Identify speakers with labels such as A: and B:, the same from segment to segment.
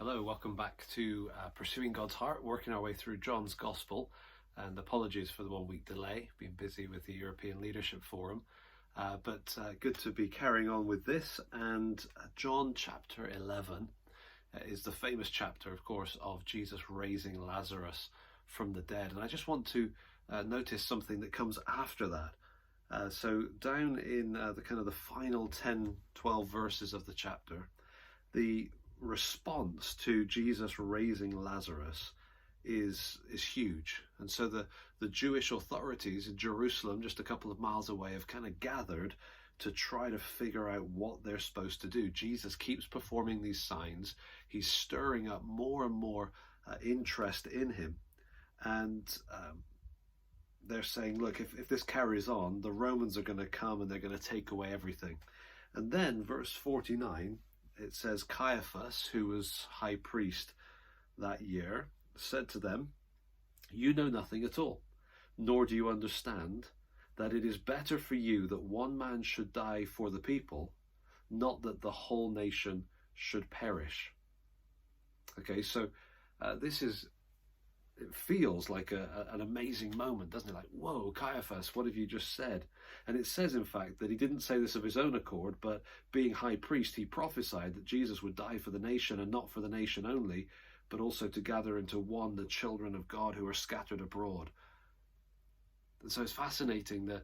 A: Hello, welcome back to Pursuing God's Heart, working our way through John's Gospel. And apologies for the 1 week delay, been busy with the European Leadership Forum. But good to be carrying on with this. And John chapter 11 is the famous chapter, of course, of Jesus raising Lazarus from the dead. And I just want to notice something that comes after that. So down in the final 10, 12 verses of the chapter, the response to Jesus raising Lazarus is huge. And so the Jewish authorities in Jerusalem, just a couple of miles away, have kind of gathered to try to figure out what they're supposed to do. Jesus keeps performing these signs. He's stirring up more and more interest in him. And they're saying, look, if this carries on, the Romans are going to come and they're going to take away everything. And then verse 49, it says, Caiaphas, who was high priest that year, said to them, "You know nothing at all, nor do you understand that it is better for you that one man should die for the people, not that the whole nation should perish." Okay, so it feels like an amazing moment, doesn't it? Like, whoa, Caiaphas, what have you just said? And it says, in fact, that he didn't say this of his own accord, but being high priest, he prophesied that Jesus would die for the nation, and not for the nation only, but also to gather into one the children of God who are scattered abroad. And so it's fascinating, the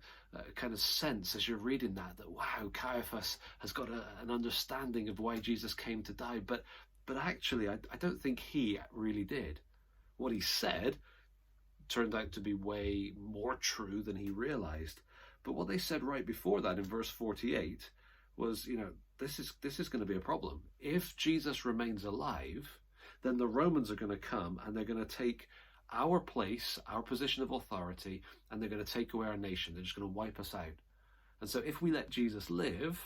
A: kind of sense as you're reading that wow, Caiaphas has got an understanding of why Jesus came to die. But actually, I don't think he really did. What he said turned out to be way more true than he realized. But what they said right before that in verse 48 was, this is going to be a problem. If Jesus remains alive, then the Romans are going to come and they're going to take our place, our position of authority, and they're going to take away our nation. They're just going to wipe us out. And so if we let Jesus live,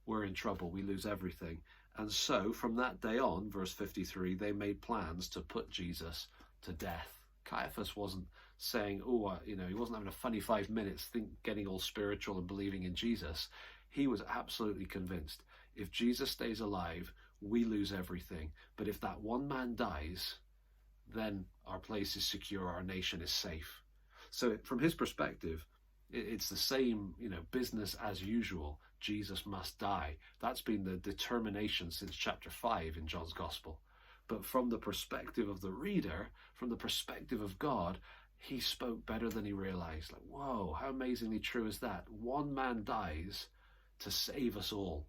A: we're in trouble. We lose everything. And so from that day on, verse 53, they made plans to put Jesus to death. Caiaphas wasn't saying, he wasn't having a funny 5 minutes getting all spiritual and believing in Jesus. He was absolutely convinced, if Jesus stays alive, we lose everything. But if that one man dies, then our place is secure, our nation is safe. So from his perspective, it's the same, business as usual. Jesus must die. That's been the determination since chapter 5 in John's Gospel. But from the perspective of the reader, from the perspective of God, he spoke better than he realized. Like, whoa, how amazingly true is that? One man dies to save us all.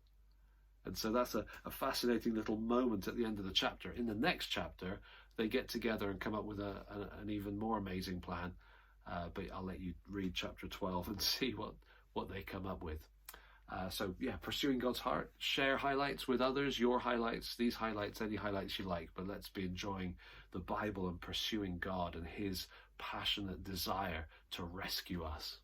A: And so that's a fascinating little moment at the end of the chapter. In the next chapter, they get together and come up with an even more amazing plan. But I'll let you read chapter 12 and see what they come up with. Pursuing God's heart. Share highlights with others, your highlights, these highlights, any highlights you like. But let's be enjoying the Bible and pursuing God and his passionate desire to rescue us.